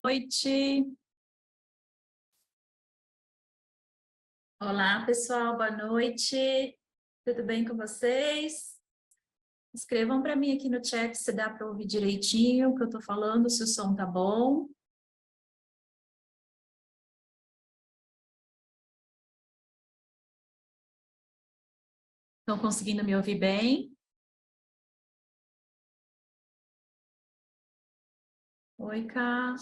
noite. Olá, pessoal, boa noite. Tudo bem com vocês? Escrevam para mim aqui no chat se dá para ouvir direitinho o que eu estou falando, se o som tá bom. Estão conseguindo me ouvir bem? Oi, Cá.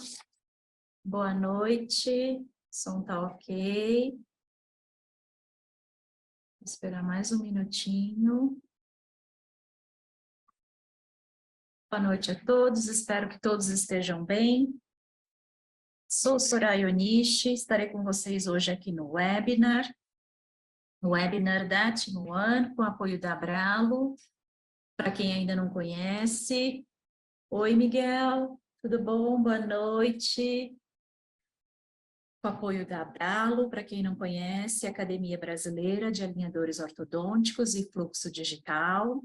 Boa noite. O som tá ok. Vou esperar mais um minutinho. Boa noite a todos, espero que todos estejam bem. Sou Soraya Onishi, estarei com vocês hoje aqui no webinar da Team One, com apoio da Abralo. Para quem ainda não conhece, oi Miguel, tudo bom? Boa noite. Com apoio da Abralo, para quem não conhece, Academia Brasileira de Alinhadores Ortodônticos e Fluxo Digital.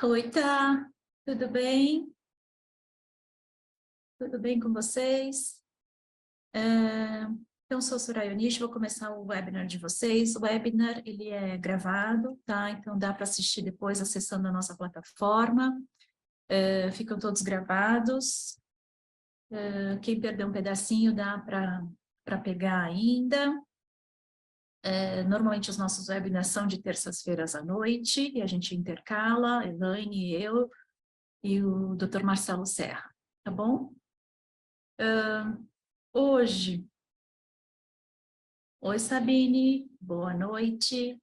Oi, Tá, tudo bem? Tudo bem com vocês? Então, sou Soraya Onishi, vou começar o webinar de vocês. O webinar, ele é gravado, tá? Então, dá para assistir depois acessando a nossa plataforma. Ficam todos gravados. Quem perdeu um pedacinho, dá para pegar ainda. Normalmente, os nossos webinars são de terças-feiras à noite, e a gente intercala, Elaine, eu e o Dr. Marcelo Serra, tá bom? Hoje... Oi, Sabine, boa noite.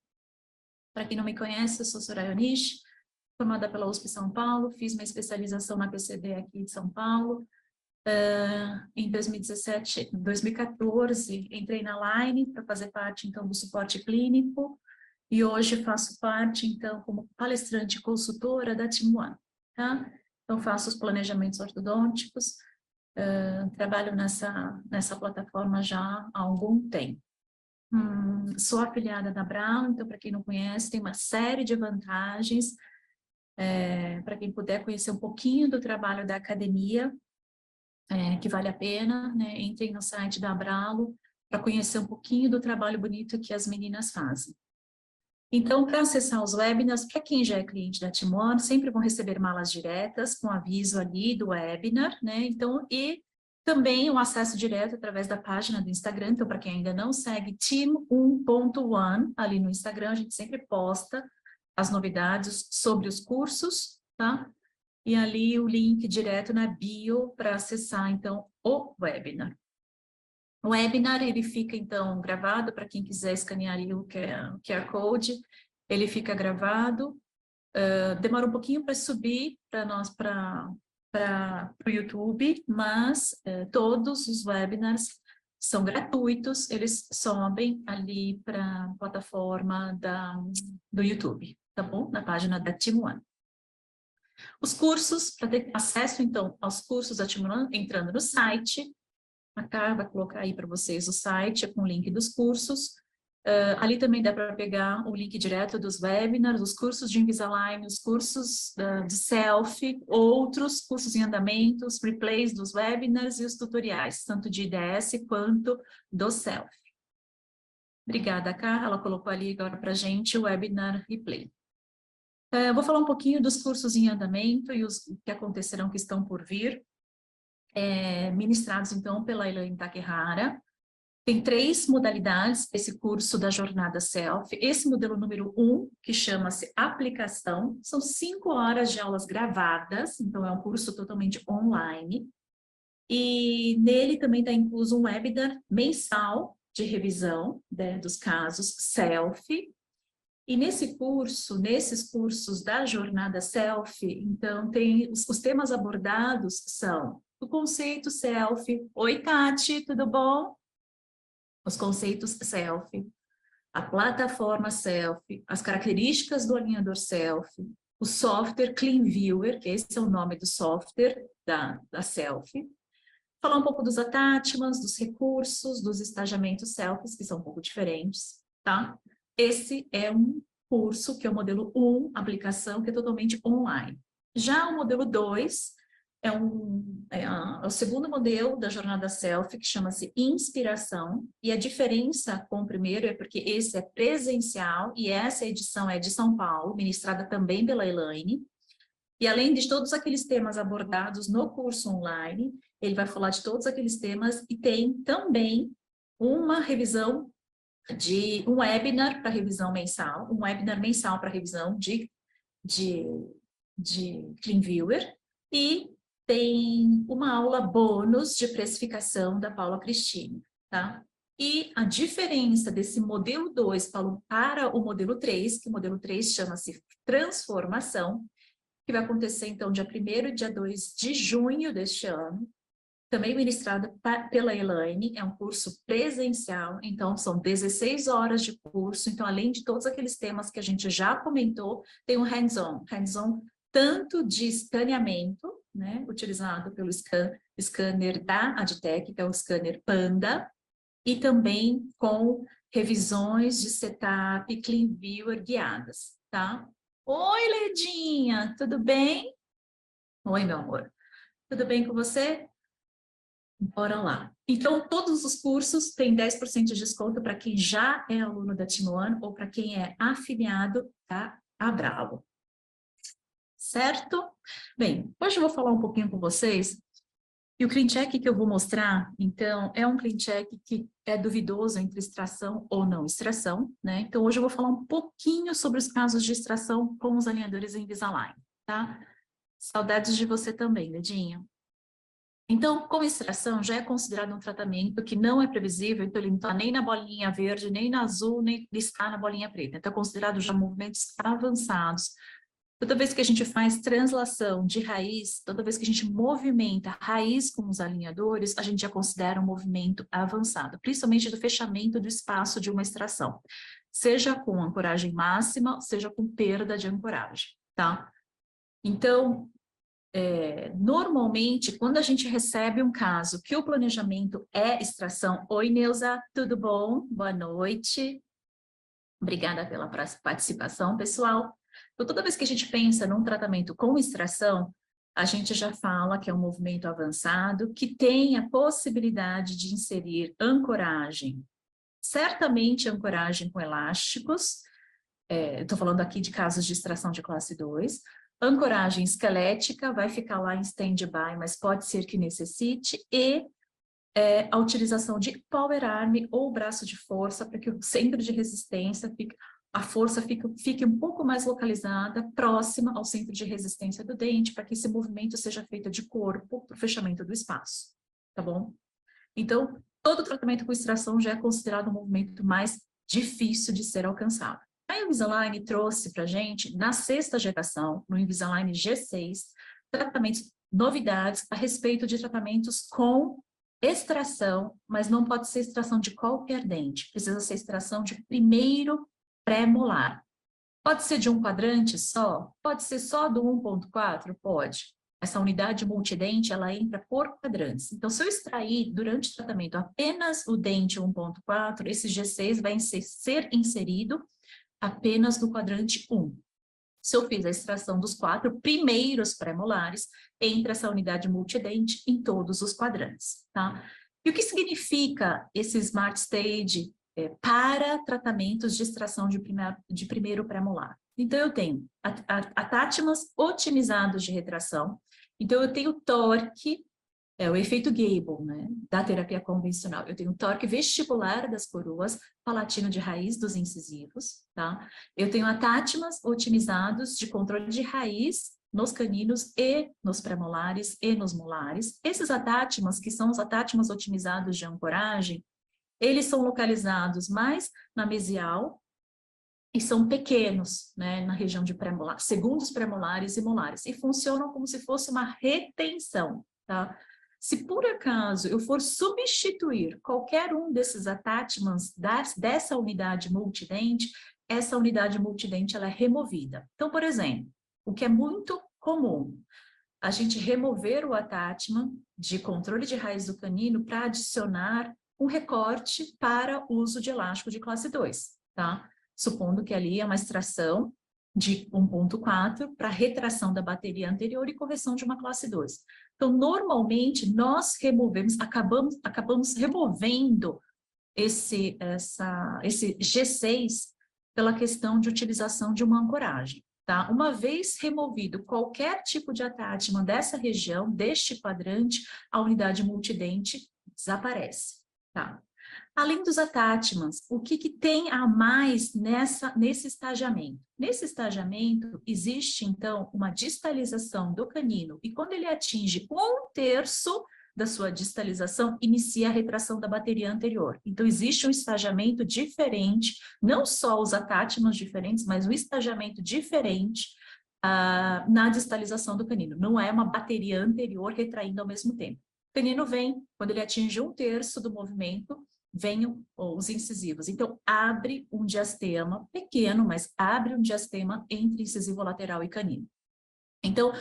Para quem não me conhece, eu sou Soraya Onishi, formada pela USP São Paulo, fiz minha especialização na PCD aqui de São Paulo. Em 2014, entrei na Line para fazer parte, então, do suporte clínico, e hoje faço parte, então, como palestrante e consultora da Team One, tá? Então, faço os planejamentos ortodônticos, trabalho nessa plataforma já há algum tempo. Sou afiliada da Brown, então, para quem não conhece, tem uma série de vantagens. Para quem puder conhecer um pouquinho do trabalho da academia, que vale a pena, né? Entrem no site da Abralo para conhecer um pouquinho do trabalho bonito que as meninas fazem. Então, para acessar os webinars, para quem já é cliente da Team One, sempre vão receber malas diretas com aviso ali do webinar, né? Então, e também o acesso direto através da página do Instagram. Então, para quem ainda não segue, Team1.one, ali no Instagram, a gente sempre posta as novidades sobre os cursos, tá? E ali o link direto na bio para acessar, então, o webinar. O webinar, ele fica, então, gravado, para quem quiser escanear ali o QR Code, ele fica gravado. Demora um pouquinho para subir para o YouTube, mas todos os webinars são gratuitos, eles sobem ali para a plataforma do YouTube, tá bom? Na página da Team One. Os cursos, para ter acesso, então, aos cursos da Team One, entrando no site, a Cá vai colocar aí para vocês o site com o link dos cursos. Ali também dá para pegar o link direto dos webinars, os cursos de Invisalign, os cursos de Selfie, outros cursos em andamento, os replays dos webinars e os tutoriais, tanto de IDS quanto do Selfie. Obrigada, Cá. Ela colocou ali agora para a gente o webinar replay. Vou falar um pouquinho dos cursos em andamento e os que acontecerão, que estão por vir, ministrados, então, pela Elaine Takehara. Tem 3 modalidades, esse curso da jornada Selfie. Esse modelo número 1, que chama-se aplicação, são 5 horas de aulas gravadas, então é um curso totalmente online. E nele também está incluso um webinar mensal de revisão, né, dos casos Selfie. E nesses cursos da jornada Selfie, então, tem os temas abordados são o conceito Selfie. Oi, Tati, tudo bom? Os conceitos Selfie, a plataforma Selfie, as características do alinhador Selfie, o software Clean Viewer, que esse é o nome do software da Selfie. Falar um pouco dos attachments, dos recursos, dos estagiamentos Selfies, que são um pouco diferentes, tá? Esse é um curso que é o modelo 1, aplicação, que é totalmente online. Já o modelo 2 é o segundo modelo da jornada selfie, que chama-se inspiração, e a diferença com o primeiro é porque esse é presencial, e essa edição é de São Paulo, ministrada também pela Elaine, e além de todos aqueles temas abordados no curso online, ele vai falar de todos aqueles temas, e tem também uma revisão de um webinar para revisão mensal, um webinar mensal para revisão de Cleanviewer, e tem uma aula bônus de precificação da Paula Cristine, tá? E a diferença desse modelo 2 para o modelo 3, que o modelo 3 chama-se transformação, que vai acontecer então dia 1º e dia 2 de junho deste ano, também ministrado pela Elaine, é um curso presencial, então são 16 horas de curso, então além de todos aqueles temas que a gente já comentou, tem um hands-on tanto de escaneamento, né, utilizado pelo scanner da Adtech, que é o scanner Panda, e também com revisões de setup Cleanviewer guiadas, tá? Oi, Ledinha, tudo bem? Oi, meu amor, tudo bem com você? Bora lá. Então, todos os cursos têm 10% de desconto para quem já é aluno da Team One ou para quem é afiliado da Abralo. Certo? Bem, hoje eu vou falar um pouquinho com vocês. E o clean check que eu vou mostrar, então, é um clean check que é duvidoso entre extração ou não extração, né? Então, hoje eu vou falar um pouquinho sobre os casos de extração com os alinhadores em Invisalign, tá? Saudades de você também, Ledinha. Então, com extração, já é considerado um tratamento que não é previsível, então ele não está nem na bolinha verde, nem na azul, nem está na bolinha preta. Então, é considerado já movimentos avançados. Toda vez que a gente faz translação de raiz, toda vez que a gente movimenta a raiz com os alinhadores, a gente já considera um movimento avançado, principalmente do fechamento do espaço de uma extração, seja com ancoragem máxima, seja com perda de ancoragem, tá? Então, normalmente, quando a gente recebe um caso que o planejamento é extração... Oi, Neuza, tudo bom? Boa noite. Obrigada pela participação, pessoal. Então, toda vez que a gente pensa num tratamento com extração, a gente já fala que é um movimento avançado, que tem a possibilidade de inserir ancoragem. Certamente ancoragem com elásticos, estou falando aqui de casos de extração de classe 2, ancoragem esquelética, vai ficar lá em stand-by, mas pode ser que necessite, e a utilização de power arm ou braço de força, para que o centro de resistência, a força fique um pouco mais localizada, próxima ao centro de resistência do dente, para que esse movimento seja feito de corpo para o fechamento do espaço, tá bom? Então, todo tratamento com extração já é considerado um movimento mais difícil de ser alcançado. A Invisalign trouxe para a gente, na 6ª geração, no Invisalign G6, tratamentos, novidades a respeito de tratamentos com extração, mas não pode ser extração de qualquer dente, precisa ser extração de primeiro pré-molar. Pode ser de um quadrante só? Pode ser só do 1.4? Pode. Essa unidade multidente, ela entra por quadrantes. Então, se eu extrair durante o tratamento apenas o dente 1.4, esse G6 vai ser inserido apenas no quadrante 1. Se eu fiz a extração dos 4 primeiros pré-molares, entra essa unidade multidente em todos os quadrantes, tá? E o que significa esse Smart Stage para tratamentos de extração de primeiro pré-molar? Então, eu tenho atátimas otimizados de retração, então eu tenho torque, o efeito Gable, né, da terapia convencional. Eu tenho torque vestibular das coroas, palatino de raiz dos incisivos, tá? Eu tenho atátimas otimizados de controle de raiz nos caninos e nos pré-molares e nos molares. Esses atátimas, que são os atátimas otimizados de ancoragem, eles são localizados mais na mesial e são pequenos, né, na região de pré-molar, segundos pré-molares e molares, e funcionam como se fosse uma retenção, tá? Se por acaso eu for substituir qualquer um desses attachments dessa unidade multidente, essa unidade multidente ela é removida. Então, por exemplo, o que é muito comum, a gente remover o attachment de controle de raiz do canino para adicionar um recorte para uso de elástico de classe 2, tá? Supondo que ali é uma extração de 1.4 para retração da bateria anterior e correção de uma classe 2. Então, normalmente, nós acabamos removendo esse G6 pela questão de utilização de uma ancoragem. Tá? Uma vez removido qualquer tipo de attachment dessa região, deste quadrante, a unidade multidente desaparece. Tá? Além dos attachments, o que tem a mais nesse estagiamento? Nesse estagiamento, existe, então, uma distalização do canino, e quando ele atinge 1/3 da sua distalização, inicia a retração da bateria anterior. Então, existe um estagiamento diferente, não só os attachments diferentes, mas um estagiamento diferente na distalização do canino. Não é uma bateria anterior retraindo ao mesmo tempo. O canino vem, quando ele atinge 1/3 do movimento, vêm os incisivos. Então, abre um diastema pequeno, mas abre um diastema entre incisivo lateral e canino. Então,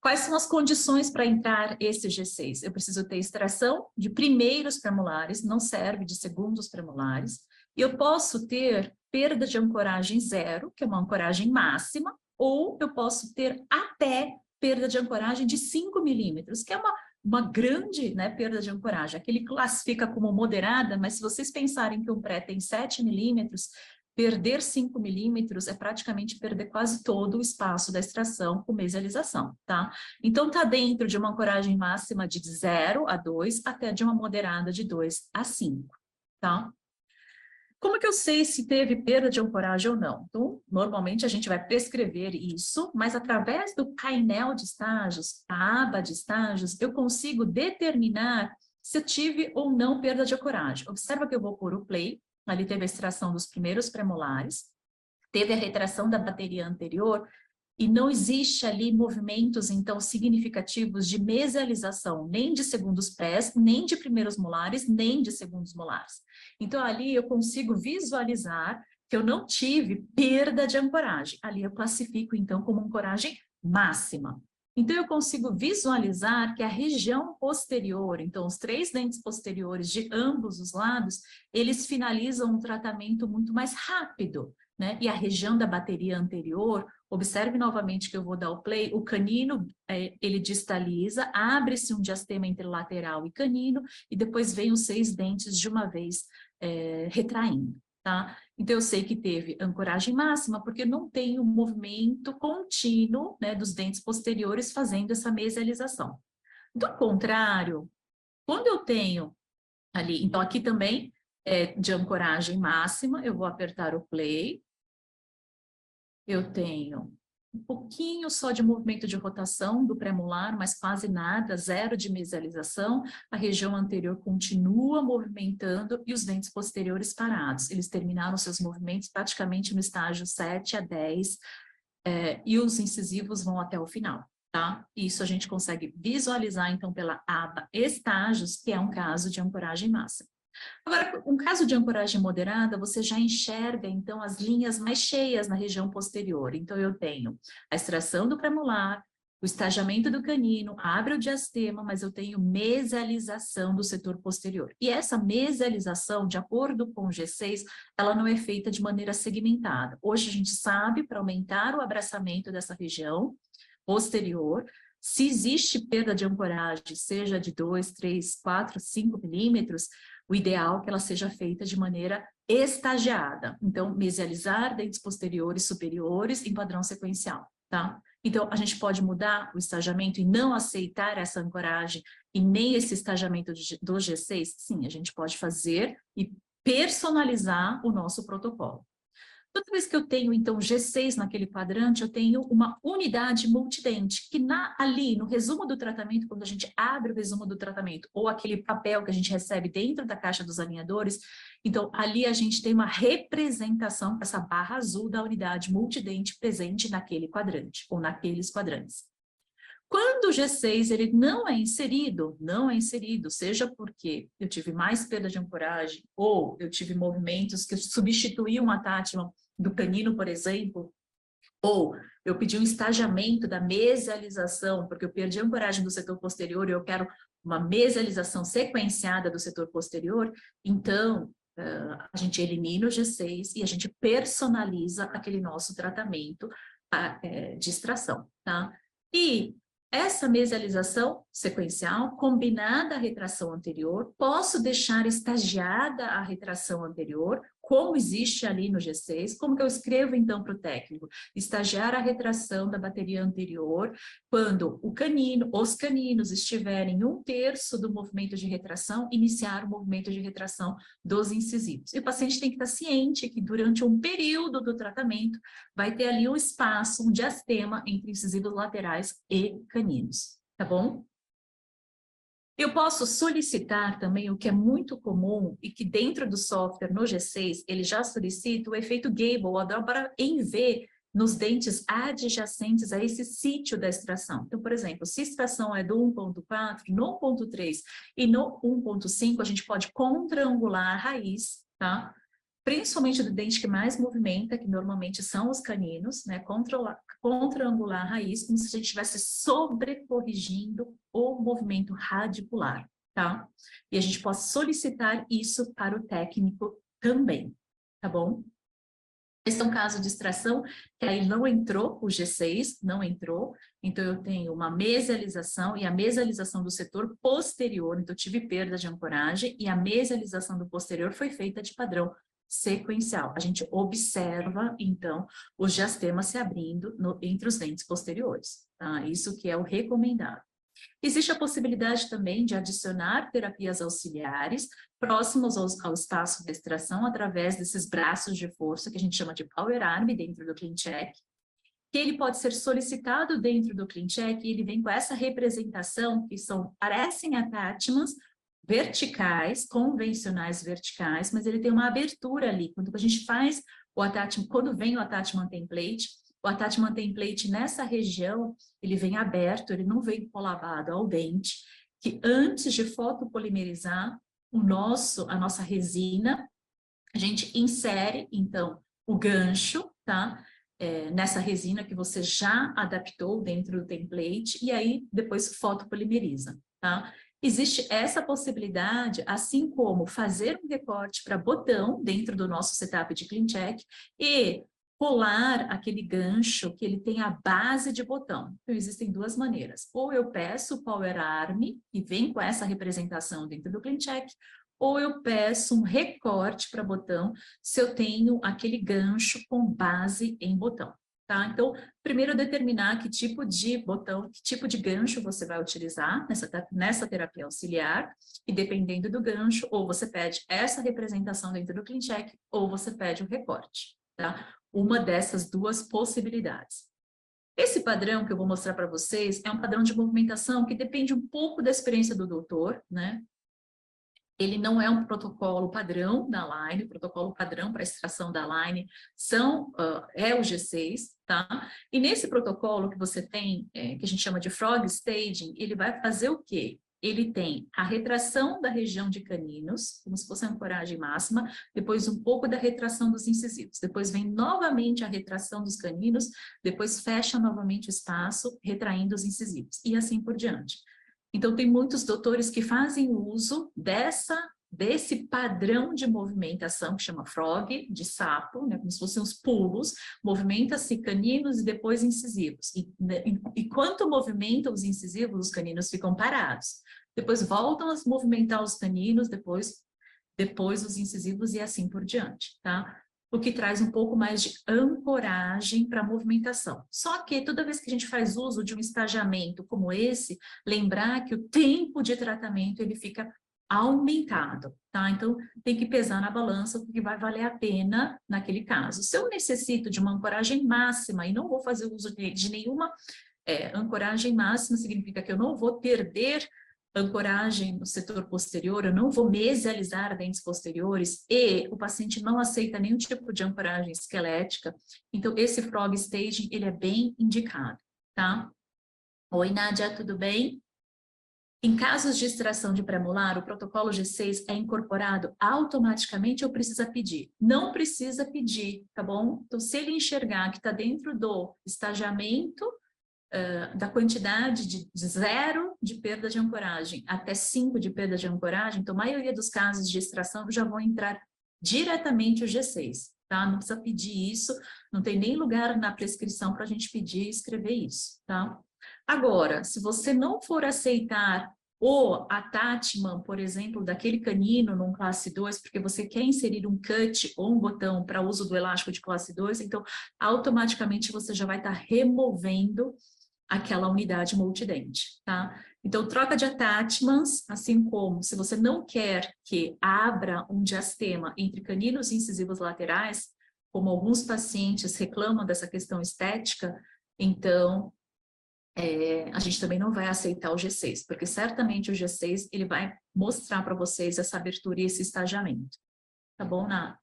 quais são as condições para entrar esse G6? Eu preciso ter extração de primeiros premolares, não serve de segundos premolares. E eu posso ter perda de ancoragem zero, que é uma ancoragem máxima, ou eu posso ter até perda de ancoragem de 5 milímetros, que é uma grande, né, perda de ancoragem. Aqui ele classifica como moderada, mas se vocês pensarem que um pré tem 7 milímetros, perder 5 milímetros é praticamente perder quase todo o espaço da extração com mesialização, tá? Então, está dentro de uma ancoragem máxima de 0 a 2, até de uma moderada de 2 a 5, tá? Como que eu sei se teve perda de ancoragem ou não? Então, normalmente a gente vai prescrever isso, mas através do painel de estágios, a aba de estágios, eu consigo determinar se eu tive ou não perda de ancoragem. Observa que eu vou pôr o play, ali teve a extração dos primeiros premolares, teve a retração da bateria anterior, e não existe ali movimentos, então, significativos de mesialização, nem de segundos prés, nem de primeiros molares, nem de segundos molares. Então, ali eu consigo visualizar que eu não tive perda de ancoragem. Ali eu classifico, então, como ancoragem máxima. Então, eu consigo visualizar que a região posterior, então, os 3 dentes posteriores de ambos os lados, eles finalizam um tratamento muito mais rápido, né? E a região da bateria anterior, observe novamente que eu vou dar o play, o canino, ele distaliza, abre-se um diastema entre lateral e canino, e depois vem os 6 dentes de uma vez retraindo, tá? Então, eu sei que teve ancoragem máxima, porque não tem um movimento contínuo, né, dos dentes posteriores fazendo essa mesialização. Do contrário, quando eu tenho ali, então aqui também de ancoragem máxima, eu vou apertar o play, eu tenho um pouquinho só de movimento de rotação do premolar, mas quase nada, 0 de mesialização. A região anterior continua movimentando e os dentes posteriores parados. Eles terminaram seus movimentos praticamente no estágio 7 a 10, e os incisivos vão até o final, tá? Isso a gente consegue visualizar, então, pela aba estágios, que é um caso de ancoragem máxima. Agora, um caso de ancoragem moderada, você já enxerga, então, as linhas mais cheias na região posterior. Então, eu tenho a extração do premolar, o estagiamento do canino, abre o diastema, mas eu tenho mesialização do setor posterior. E essa mesialização, de acordo com o G6, ela não é feita de maneira segmentada. Hoje a gente sabe, para aumentar o abraçamento dessa região posterior, se existe perda de ancoragem, seja de 2, 3, 4, 5 milímetros, o ideal é que ela seja feita de maneira estagiada. Então, mesializar dentes posteriores superiores em padrão sequencial, tá? Então, a gente pode mudar o estagiamento e não aceitar essa ancoragem e nem esse estagiamento do G6? Sim, a gente pode fazer e personalizar o nosso protocolo. Toda vez que eu tenho, então, G6 naquele quadrante, eu tenho uma unidade multidente, que ali, no resumo do tratamento, quando a gente abre o resumo do tratamento, ou aquele papel que a gente recebe dentro da caixa dos alinhadores, então, ali a gente tem uma representação, essa barra azul da unidade multidente presente naquele quadrante, ou naqueles quadrantes. Quando o G6 ele não é inserido, seja porque eu tive mais perda de ancoragem, ou eu tive movimentos que substituíam a attachment do canino, por exemplo, ou eu pedi um estagiamento da mesialização, porque eu perdi a ancoragem do setor posterior e eu quero uma mesialização sequenciada do setor posterior, então a gente elimina o G6 e a gente personaliza aquele nosso tratamento de extração, tá? E essa mesialização sequencial, combinada à retração anterior, posso deixar estagiada a retração anterior, como existe ali no G6, como que eu escrevo então para o técnico? Estagiar a retração da bateria anterior, quando os caninos estiverem em 1/3 do movimento de retração, iniciar o movimento de retração dos incisivos. E o paciente tem que estar ciente que durante um período do tratamento vai ter ali um espaço, um diastema entre incisivos laterais e caninos, tá bom? Eu posso solicitar também o que é muito comum e que dentro do software no G6 ele já solicita o efeito Gable, a dobra em V nos dentes adjacentes a esse sítio da extração. Então, por exemplo, se a extração é do 1.4, no 1.3 e no 1.5 a gente pode contraangular a raiz, tá? Principalmente do dente que mais movimenta, que normalmente são os caninos, né? Contraangular a raiz, como se a gente estivesse sobrecorrigindo o movimento radicular, tá? E a gente pode solicitar isso para o técnico também, tá bom? Esse é um caso de extração que aí não entrou, o G6 não entrou, então eu tenho uma mesialização e a mesialização do setor posterior, então eu tive perda de ancoragem e a mesialização do posterior foi feita de padrão sequencial. A gente observa, então, os diastemas se abrindo entre os dentes posteriores, tá? Isso que é o recomendado. Existe a possibilidade também de adicionar terapias auxiliares próximos ao espaço de extração através desses braços de força que a gente chama de Power Arm dentro do ClinCheck, que ele pode ser solicitado dentro do ClinCheck e ele vem com essa representação que parecem attachments verticais, convencionais verticais, mas ele tem uma abertura ali. Quando a gente faz o attachment, quando vem o attachment template nessa região, ele vem aberto, ele não vem colavado ao dente, que antes de fotopolimerizar a nossa resina, a gente insere, então, o gancho, tá? Nessa resina que você já adaptou dentro do template, e aí depois fotopolimeriza, tá? Existe essa possibilidade, assim como fazer um recorte para botão dentro do nosso setup de ClinCheck e colar aquele gancho que ele tem a base de botão. Então, existem duas maneiras. Ou eu peço o Power Arm e vem com essa representação dentro do ClinCheck, ou eu peço um recorte para botão se eu tenho aquele gancho com base em botão. Tá? Então, primeiro determinar que tipo de botão, que tipo de gancho você vai utilizar nessa terapia auxiliar, e dependendo do gancho, ou você pede essa representação dentro do ClinCheck, ou você pede o recorte, tá? Uma dessas duas possibilidades. Esse padrão que eu vou mostrar para vocês é um padrão de movimentação que depende um pouco da experiência do doutor, né? Ele não é um protocolo padrão da Line, o protocolo padrão para extração da Line é o G6, tá? E nesse protocolo que você tem, que a gente chama de Frog Staging, ele vai fazer o quê? Ele tem a retração da região de caninos, como se fosse a ancoragem máxima, depois um pouco da retração dos incisivos, depois vem novamente a retração dos caninos, depois fecha novamente o espaço, retraindo os incisivos, e assim por diante. Então, tem muitos doutores que fazem uso desse padrão de movimentação, que chama frog, de sapo, né, como se fossem os pulos, movimenta-se caninos e depois incisivos. E quanto movimenta os incisivos, os caninos ficam parados. Depois voltam a movimentar os caninos, depois os incisivos e assim por diante, tá? O que traz um pouco mais de ancoragem para a movimentação. Só que toda vez que a gente faz uso de um estagiamento como esse, lembrar que o tempo de tratamento ele fica aumentado, tá? Então, tem que pesar na balança o que vai valer a pena naquele caso. Se eu necessito de uma ancoragem máxima e não vou fazer uso de nenhuma ancoragem máxima, significa que eu não vou perder ancoragem no setor posterior, eu não vou mesializar dentes posteriores e o paciente não aceita nenhum tipo de ancoragem esquelética, então esse frog staging, ele é bem indicado, tá? Oi, Nádia, tudo bem? Em casos de extração de pré-molar, o protocolo G6 é incorporado automaticamente ou precisa pedir? Não precisa pedir, tá bom? Então, se ele enxergar que está dentro do estagiamento, da quantidade de 0 de perda de ancoragem até 5 de perda de ancoragem, então a maioria dos casos de extração já vão entrar diretamente o G6, tá? Não precisa pedir isso, não tem nem lugar na prescrição para a gente pedir e escrever isso, tá? Agora, se você não for aceitar o attachment, por exemplo, daquele canino num classe 2, porque você quer inserir um cut ou um botão para uso do elástico de classe 2, então automaticamente você já vai estar removendo aquela unidade multidente, tá? Então, troca de attachments, assim como se você não quer que abra um diastema entre caninos e incisivos laterais, como alguns pacientes reclamam dessa questão estética, então a gente também não vai aceitar o G6, porque certamente o G6 ele vai mostrar para vocês essa abertura e esse estagiamento. Tá bom, Ná?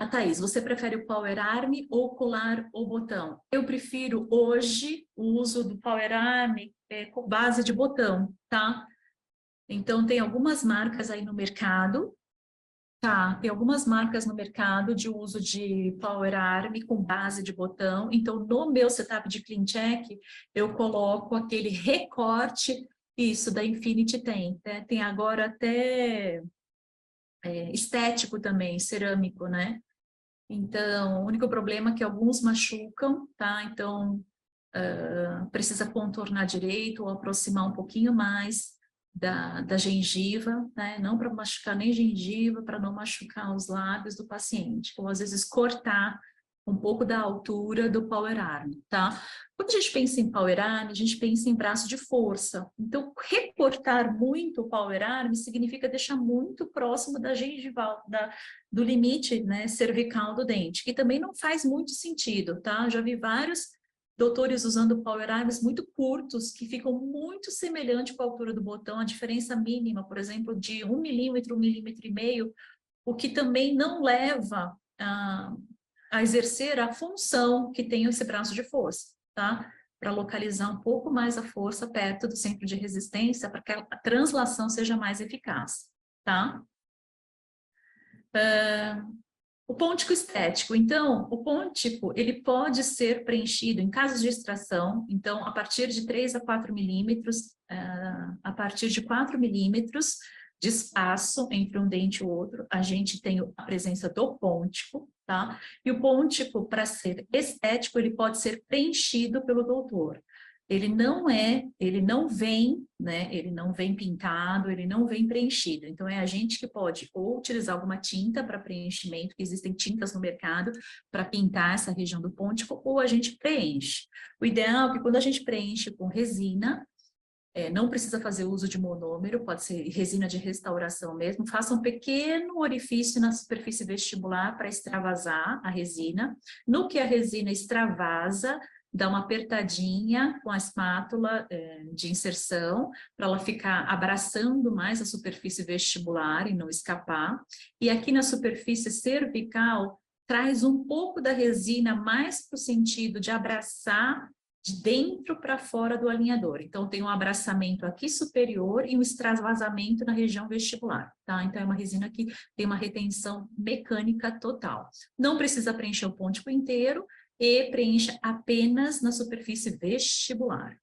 A Thaís, você prefere o Power Arm ou colar ou botão? Eu prefiro hoje o uso do Power Arm com base de botão, tá? Então tem algumas marcas aí no mercado, tá? Tem algumas marcas no mercado de uso de Power Arm com base de botão. Então no meu setup de Clean Check eu coloco aquele recorte, isso da Infinity tem, né? Tem agora até estético também, cerâmico, né? Então, o único problema é que alguns machucam, tá? Então, precisa contornar direito ou aproximar um pouquinho mais da gengiva, né? Não para machucar nem gengiva, para não machucar os lábios do paciente. Ou, às vezes, cortar um pouco da altura do Power Arm, tá? Quando a gente pensa em Power Arm, a gente pensa em braço de força. Então, recortar muito o Power Arm significa deixar muito próximo da gengival, do limite, né, cervical do dente, que também não faz muito sentido, tá? Já vi vários doutores usando Power Arms muito curtos, que ficam muito semelhantes com a altura do botão, a diferença mínima, por exemplo, de 1 milímetro, 1,5 milímetro, o que também não leva a exercer a função que tem esse braço de força, tá? Para localizar um pouco mais a força perto do centro de resistência, para que a translação seja mais eficaz, tá? O pôntico estético, então, o pôntico, ele pode ser preenchido em casos de extração, então, a partir de 3 a 4 milímetros, a partir de 4 milímetros de espaço entre um dente e o outro, a gente tem a presença do pôntico, tá? E o pôntico, para ser estético, ele pode ser preenchido pelo doutor. Ele não vem, né? Ele não vem pintado, ele não vem preenchido. Então, é a gente que pode ou utilizar alguma tinta para preenchimento, que existem tintas no mercado para pintar essa região do pôntico, ou a gente preenche. O ideal é que quando a gente preenche com resina, não precisa fazer uso de monômero, pode ser resina de restauração mesmo, faça um pequeno orifício na superfície vestibular para extravasar a resina. No que a resina extravasa, dá uma apertadinha com a espátula de inserção, para ela ficar abraçando mais a superfície vestibular e não escapar. E aqui na superfície cervical, traz um pouco da resina mais para o sentido de abraçar de dentro para fora do alinhador. Então, tem um abraçamento aqui superior e um extravasamento na região vestibular, tá? Então, é uma resina que tem uma retenção mecânica total. Não precisa preencher o pôntico inteiro e preencha apenas na superfície vestibular.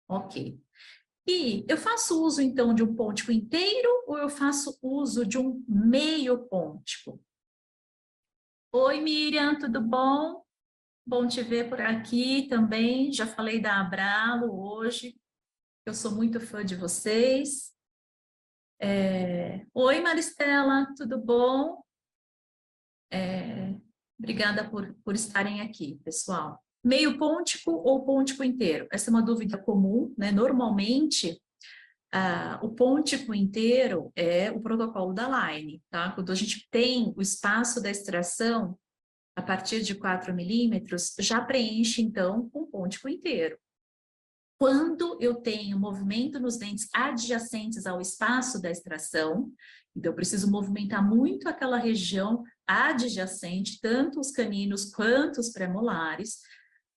Ok. E eu faço uso, então, de um pôntico inteiro ou eu faço uso de um meio pôntico? Oi, Miriam, tudo bom? Bom te ver por aqui também. Já falei da Abralo hoje. Eu sou muito fã de vocês. Oi, Maristela, tudo bom? Obrigada por estarem aqui, pessoal. Meio pôntico ou pôntico inteiro? Essa é uma dúvida comum, né? Normalmente, o pôntico inteiro é o protocolo da Line, tá? Quando a gente tem o espaço da extração, a partir de 4 milímetros, já preenche, então, com pôntico inteiro. Quando eu tenho movimento nos dentes adjacentes ao espaço da extração, então eu preciso movimentar muito aquela região adjacente, tanto os caninos quanto os premolares,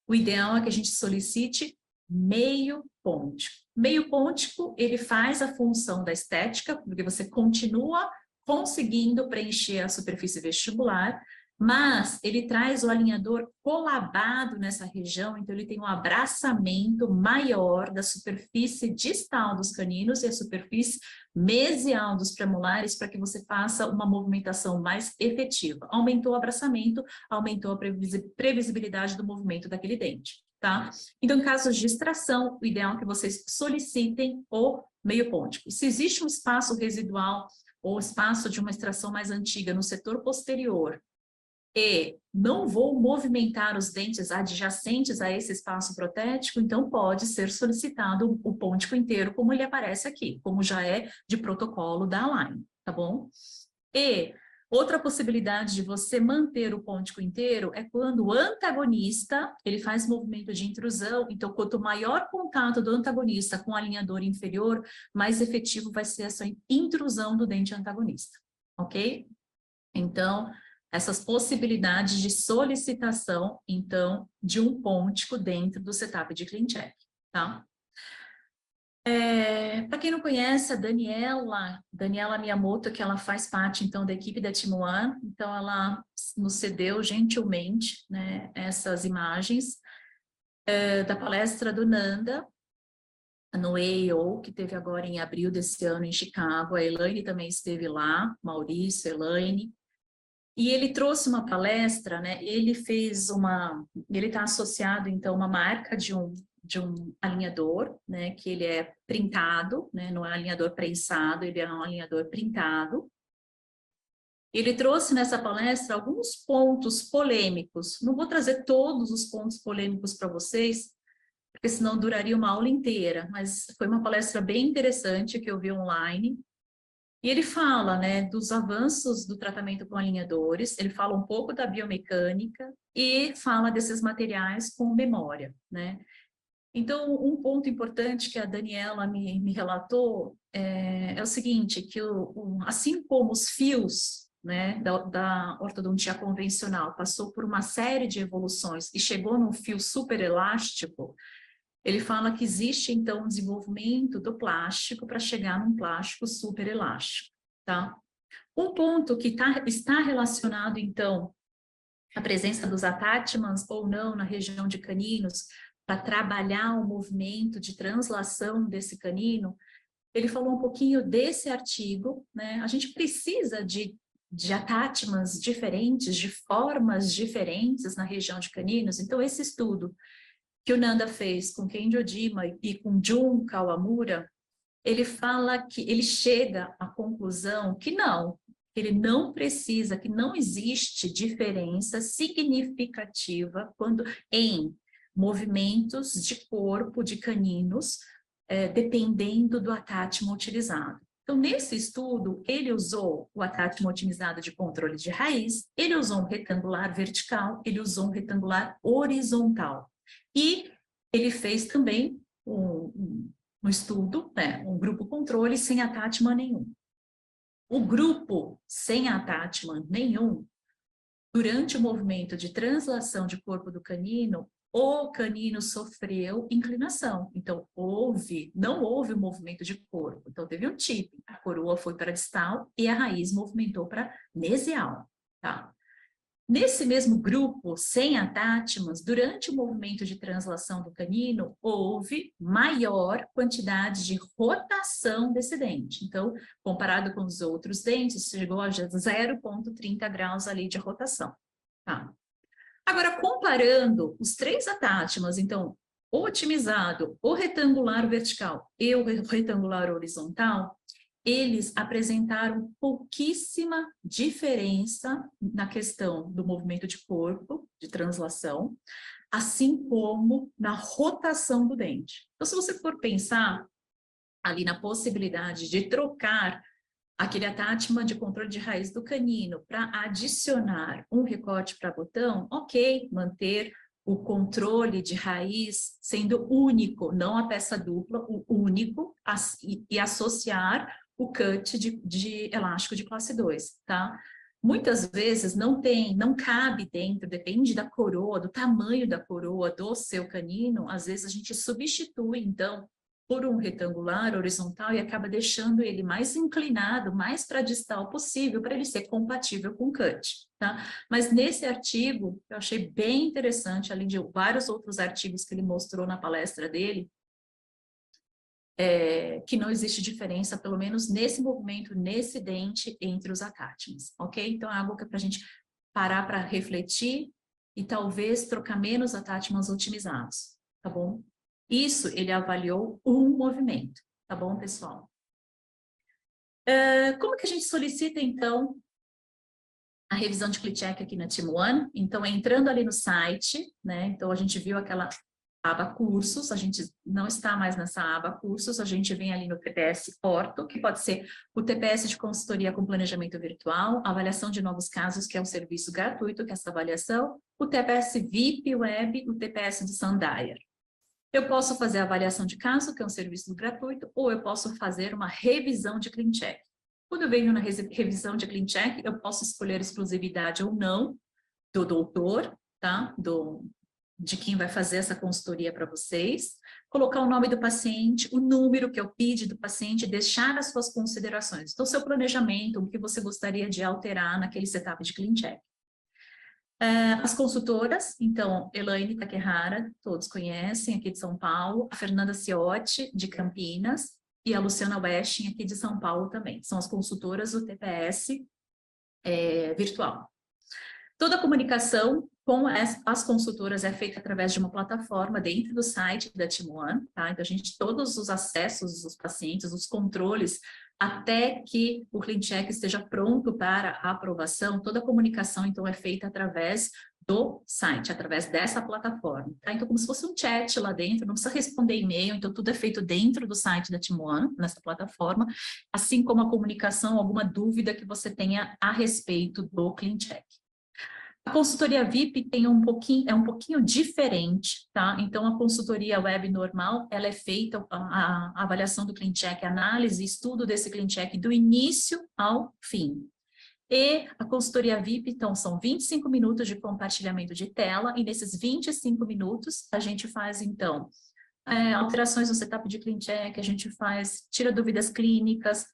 o ideal é que a gente solicite meio pôntico. Meio pôntico, ele faz a função da estética, porque você continua conseguindo preencher a superfície vestibular, Mas ele traz o alinhador colabado nessa região, então ele tem um abraçamento maior da superfície distal dos caninos e a superfície mesial dos premolares para que você faça uma movimentação mais efetiva. Aumentou o abraçamento, aumentou a previsibilidade do movimento daquele dente, tá? Então, em casos de extração, o ideal é que vocês solicitem o meio pôntico. Se existe um espaço residual ou espaço de uma extração mais antiga no setor posterior, e não vou movimentar os dentes adjacentes a esse espaço protético, então pode ser solicitado o pôntico inteiro, como ele aparece aqui, como já é de protocolo da Align, tá bom? E outra possibilidade de você manter o pôntico inteiro é quando o antagonista, ele faz movimento de intrusão, então quanto maior contato do antagonista com o alinhador inferior, mais efetivo vai ser essa intrusão do dente antagonista, ok? Então, essas possibilidades de solicitação, então, de um pôntico dentro do setup de CleanCheck, tá? Para quem não conhece, a Daniela Miyamoto, que ela faz parte, então, da equipe da Team One, então ela nos cedeu gentilmente, né, essas imagens da palestra do Nanda, no AAO, que teve agora em abril desse ano em Chicago. A Elaine também esteve lá, Maurício, Elaine. E ele trouxe uma palestra, né? Ele está associado, então, uma marca de um alinhador, né? Que ele é printado, né? Não é alinhador prensado, ele é um alinhador printado. Ele trouxe nessa palestra alguns pontos polêmicos. Não vou trazer todos os pontos polêmicos para vocês, porque senão duraria uma aula inteira, mas foi uma palestra bem interessante que eu vi online. E ele fala, né, dos avanços do tratamento com alinhadores, ele fala um pouco da biomecânica e fala desses materiais com memória, né? Então, um ponto importante que a Daniela me relatou é o seguinte, que assim como os fios, né, da ortodontia convencional passou por uma série de evoluções e chegou num fio super elástico, ele fala que existe, então, um desenvolvimento do plástico para chegar num plástico super elástico, tá? Um ponto que está relacionado, então, à presença dos attachments ou não na região de caninos, para trabalhar o movimento de translação desse canino, ele falou um pouquinho desse artigo, né? A gente precisa de attachments diferentes, de formas diferentes na região de caninos, então esse estudo que o Nanda fez com Kenji Ojima e com Jun Kawamura, ele fala que ele chega à conclusão que ele não precisa, que não existe diferença significativa em movimentos de corpo de caninos, dependendo do attachment utilizado. Então, nesse estudo, ele usou o attachment otimizado de controle de raiz, ele usou um retangular vertical, ele usou um retangular horizontal. E ele fez também um estudo, né, um grupo controle sem attachment nenhum. O grupo sem attachment nenhum, durante o movimento de translação de corpo do canino, o canino sofreu inclinação. Então, não houve o movimento de corpo. Então, teve um tipping. A coroa foi para distal e a raiz movimentou para mesial, tá? Nesse mesmo grupo, sem attachments, durante o movimento de translação do canino, houve maior quantidade de rotação desse dente. Então, comparado com os outros dentes, chegou a 0,30 graus ali de rotação. Tá? Agora, comparando os três attachments, então, o otimizado, o retangular vertical e o retangular horizontal, eles apresentaram pouquíssima diferença na questão do movimento de corpo, de translação, assim como na rotação do dente. Então, se você for pensar ali na possibilidade de trocar aquele attachment de controle de raiz do canino para adicionar um recorte para botão, ok, manter o controle de raiz sendo único, não a peça dupla, o único, e associar o cut de elástico de classe 2, tá? Muitas vezes não cabe dentro, depende da coroa, do tamanho da coroa do seu canino, às vezes a gente substitui, então, por um retangular horizontal e acaba deixando ele mais inclinado, mais para distal possível, para ele ser compatível com o cut, tá? Mas nesse artigo, eu achei bem interessante, além de vários outros artigos que ele mostrou na palestra dele, que não existe diferença, pelo menos nesse movimento, nesse dente, entre os attachments, ok? Então, é algo que é para a gente parar para refletir e talvez trocar menos attachments otimizados, tá bom? Isso ele avaliou um movimento, tá bom, pessoal? Como que a gente solicita, então, a revisão de CliCheck aqui na Team One? Então, entrando ali no site, né? Então, a gente viu aquela aba cursos, a gente não está mais nessa aba cursos, a gente vem ali no TPS Orto, que pode ser o TPS de consultoria com planejamento virtual, avaliação de novos casos, que é um serviço gratuito, que é essa avaliação, o TPS VIP Web, o TPS de Sandayer. Eu posso fazer a avaliação de caso, que é um serviço gratuito, ou eu posso fazer uma revisão de ClinCheck. Quando eu venho na revisão de ClinCheck, eu posso escolher exclusividade ou não do doutor, tá? De quem vai fazer essa consultoria para vocês, colocar o nome do paciente, o número que é o PID do paciente, deixar as suas considerações. Então, seu planejamento, o que você gostaria de alterar naquele setup de ClinCheck. As consultoras, então, Elaine Takehara, todos conhecem, aqui de São Paulo, a Fernanda Ciotti, de Campinas, e a Luciana Westing, aqui de São Paulo também. São as consultoras do TPS virtual. Toda a comunicação com as consultoras é feita através de uma plataforma dentro do site da Team One, tá? Então, todos os acessos dos pacientes, os controles, até que o ClinCheck esteja pronto para a aprovação, toda a comunicação, então, é feita através do site, através dessa plataforma, tá? Então, como se fosse um chat lá dentro, não precisa responder e-mail, então, tudo é feito dentro do site da Team One, nessa plataforma, assim como a comunicação, alguma dúvida que você tenha a respeito do ClinCheck. A consultoria VIP tem é um pouquinho diferente, tá? Então, a consultoria web normal, ela é feita, a avaliação do ClinCheck, análise, estudo desse ClinCheck do início ao fim. E a consultoria VIP, então, são 25 minutos de compartilhamento de tela, e nesses 25 minutos, a gente faz, então, alterações no setup de ClinCheck, a gente tira dúvidas clínicas,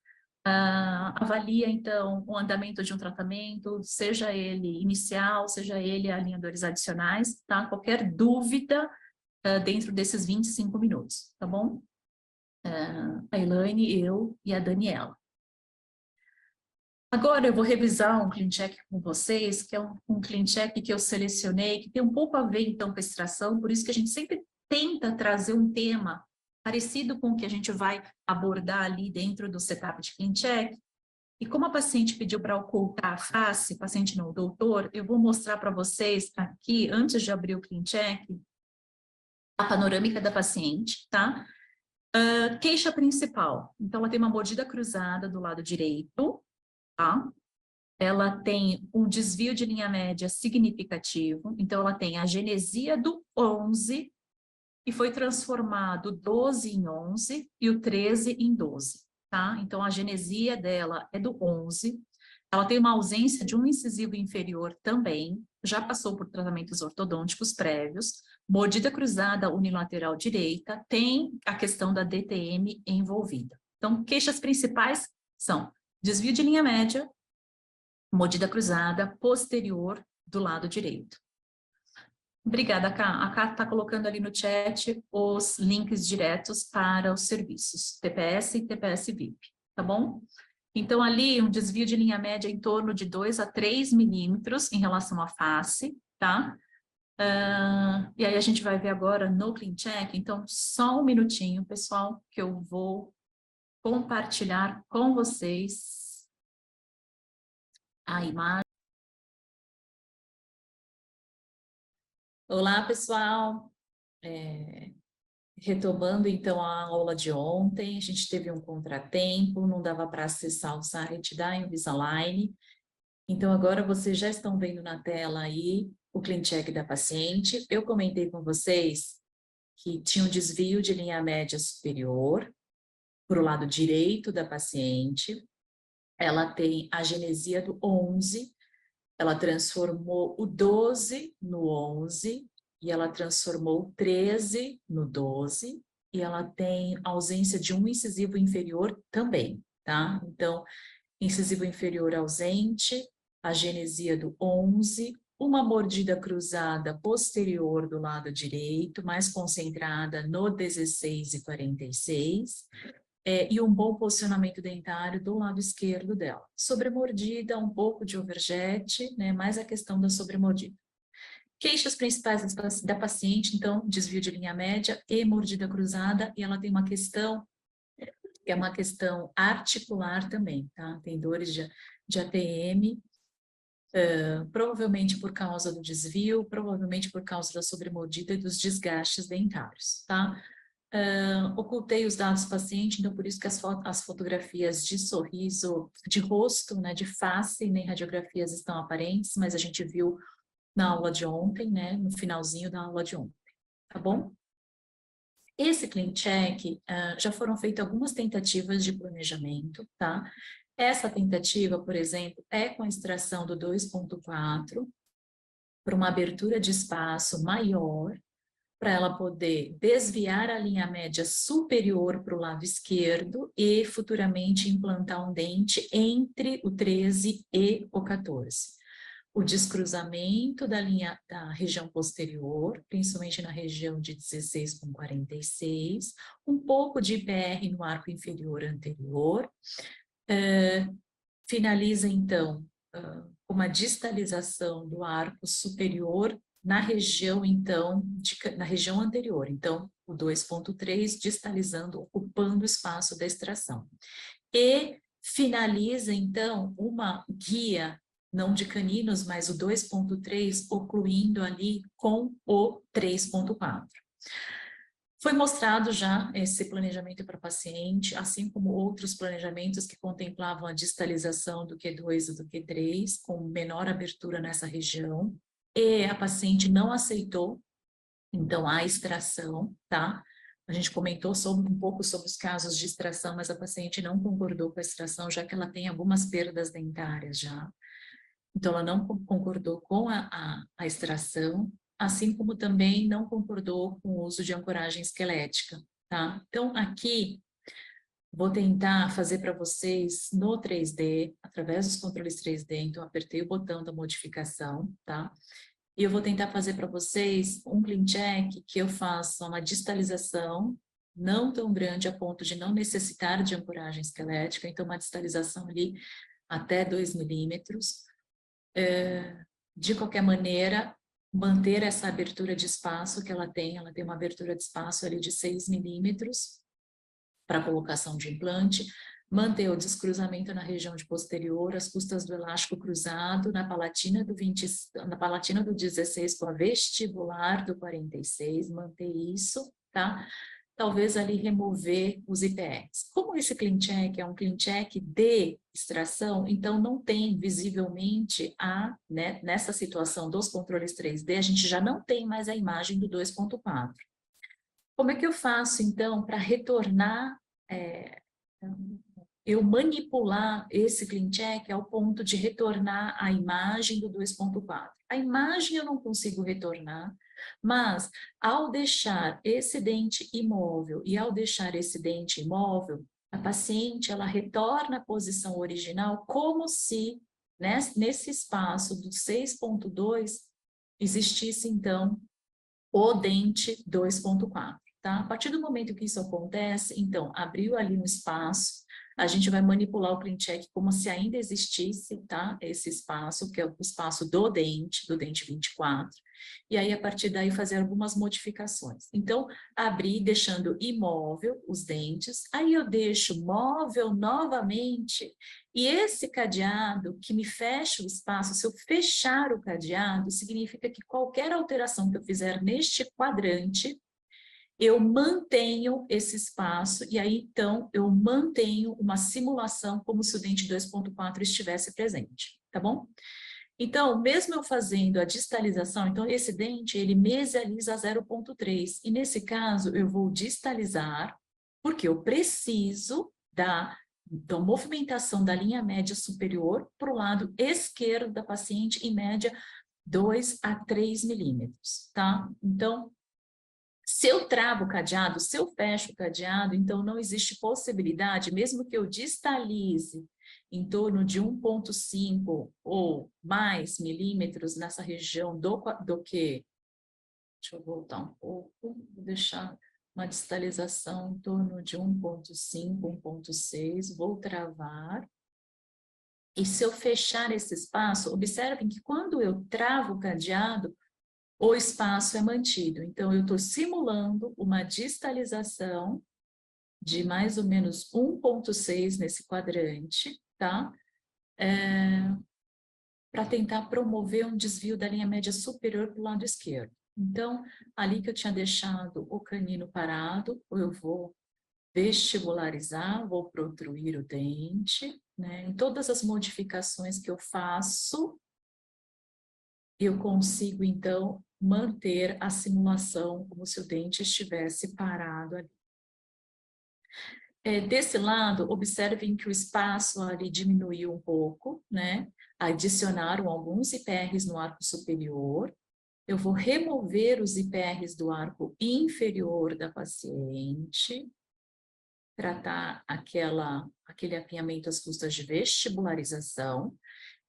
avalia, então, o andamento de um tratamento, seja ele inicial, seja ele alinhadores adicionais, tá? Qualquer dúvida dentro desses 25 minutos, tá bom? A Elaine, eu e a Daniela. Agora eu vou revisar um ClinCheck com vocês, que é um ClinCheck que eu selecionei, que tem um pouco a ver, então, com a extração, por isso que a gente sempre tenta trazer um tema parecido com o que a gente vai abordar ali dentro do setup de ClinCheck. E como a paciente pediu para ocultar a face, paciente não, o doutor, eu vou mostrar para vocês aqui, antes de abrir o ClinCheck, a panorâmica da paciente, tá? Queixa principal. Então, ela tem uma mordida cruzada do lado direito, tá? Ela tem um desvio de linha média significativo, então ela tem a genesia do 11, e foi transformado 12 em 11 e o 13 em 12, tá? Então, a genesia dela é do 11, ela tem uma ausência de um incisivo inferior também, já passou por tratamentos ortodônticos prévios, mordida cruzada unilateral direita, tem a questão da DTM envolvida. Então, queixas principais são desvio de linha média, mordida cruzada posterior do lado direito. Obrigada, Ká. A Ká está colocando ali no chat os links diretos para os serviços TPS e TPS VIP, tá bom? Então, ali, um desvio de linha média em torno de 2 a 3 milímetros em relação à face, tá? E aí a gente vai ver agora no ClinCheck. Então, só um minutinho, pessoal, que eu vou compartilhar com vocês a imagem. Olá, pessoal. Retomando, então, a aula de ontem, a gente teve um contratempo, não dava para acessar o site da Invisalign. Então, agora vocês já estão vendo na tela aí o ClinCheck da paciente. Eu comentei com vocês que tinha um desvio de linha média superior para o lado direito da paciente. Ela tem a genesia do 11, ela transformou o 12 no 11, e ela transformou o 13 no 12, e ela tem ausência de um incisivo inferior também, tá? Então, incisivo inferior ausente, agenesia do 11, uma mordida cruzada posterior do lado direito, mais concentrada no 16 e 46, e um bom posicionamento dentário do lado esquerdo dela. Sobremordida, um pouco de overjet, né, mais a questão da sobremordida. Queixas principais da paciente, então, desvio de linha média e mordida cruzada, e ela tem uma questão, que é uma questão articular também, tá? Tem dores de ATM, provavelmente por causa do desvio, provavelmente por causa da sobremordida e dos desgastes dentários, tá? Ocultei os dados do paciente, então por isso que as fotografias de sorriso, de rosto, né, de face, nem radiografias estão aparentes, mas a gente viu na aula de ontem, né, no finalzinho da aula de ontem, tá bom? Esse Clean Check, já foram feitas algumas tentativas de planejamento, tá? Essa tentativa, por exemplo, é com a extração do 2.4 para uma abertura de espaço maior, para ela poder desviar a linha média superior para o lado esquerdo e futuramente implantar um dente entre o 13 e o 14. O descruzamento da linha da região posterior, principalmente na região de 16 com 46, um pouco de IPR no arco inferior anterior, finaliza então uma distalização do arco superior na região então, na região anterior, então o 2.3 distalizando, ocupando o espaço da extração. E finaliza então uma guia não de caninos, mas o 2.3 ocluindo ali com o 3.4. Foi mostrado já esse planejamento para paciente, assim como outros planejamentos que contemplavam a distalização do Q2 e do Q3, com menor abertura nessa região, e a paciente não aceitou, então, a extração, tá? A gente comentou um pouco sobre os casos de extração, mas a paciente não concordou com a extração, já que ela tem algumas perdas dentárias já. Então, ela não concordou com a extração, assim como também não concordou com o uso de ancoragem esquelética, tá? Então, aqui, vou tentar fazer para vocês no 3D, através dos controles 3D, então apertei o botão da modificação, tá? E eu vou tentar fazer para vocês um clean check que eu faça uma distalização, não tão grande a ponto de não necessitar de ancoragem esquelética, então uma distalização ali até 2 milímetros. De qualquer maneira, manter essa abertura de espaço que ela tem uma abertura de espaço ali de 6 milímetros para colocação de implante, manter o descruzamento na região de posterior, as custas do elástico cruzado, na palatina do 16 com a vestibular do 46, manter isso, tá? Talvez ali remover os IPRs. Como esse clean check é um clean check de extração, então não tem visivelmente né, nessa situação dos controles 3D, a gente já não tem mais a imagem do 2.4. Como é que eu faço, então, para retornar, eu manipular esse clean check ao ponto de retornar a imagem do 2.4? A imagem eu não consigo retornar, mas ao deixar esse dente imóvel e ao deixar esse dente imóvel, a paciente ela retorna à posição original como se, né, nesse espaço do 6.2 existisse, então, o dente 2.4. Tá? A partir do momento que isso acontece, então, abriu ali um espaço, a gente vai manipular o clean check como se ainda existisse, tá? Esse espaço, que é o espaço do dente 24, e aí, a partir daí, fazer algumas modificações. Então, abrir, deixando imóvel os dentes, aí eu deixo móvel novamente, e esse cadeado que me fecha o espaço, se eu fechar o cadeado, significa que qualquer alteração que eu fizer neste quadrante, eu mantenho esse espaço, e aí, então, eu mantenho uma simulação como se o dente 2.4 estivesse presente, tá bom? Então, mesmo eu fazendo a distalização, então, esse dente, ele mesializa a 0.3, e nesse caso, eu vou distalizar, porque eu preciso da movimentação da linha média superior para o lado esquerdo da paciente, em média, 2 a 3 milímetros, tá? Então, Se eu travo o cadeado, se eu fecho o cadeado, então não existe possibilidade, mesmo que eu distalize em torno de 1,5 ou mais milímetros nessa região do que... Deixa eu voltar um pouco, vou deixar uma distalização em torno de 1,5, 1,6, vou travar. E se eu fechar esse espaço, observem que quando eu travo o cadeado, o espaço é mantido. Então, eu estou simulando uma distalização de mais ou menos 1,6 nesse quadrante, tá? Para tentar promover um desvio da linha média superior para o lado esquerdo. Então, ali que eu tinha deixado o canino parado, eu vou vestibularizar, vou protruir o dente, né? Em todas as modificações que eu faço, eu consigo, então, manter a simulação como se o dente estivesse parado ali. Desse lado, observem que o espaço ali diminuiu um pouco, né? Adicionaram alguns IPRs no arco superior. Eu vou remover os IPRs do arco inferior da paciente, tratar aquele apinhamento às custas de vestibularização.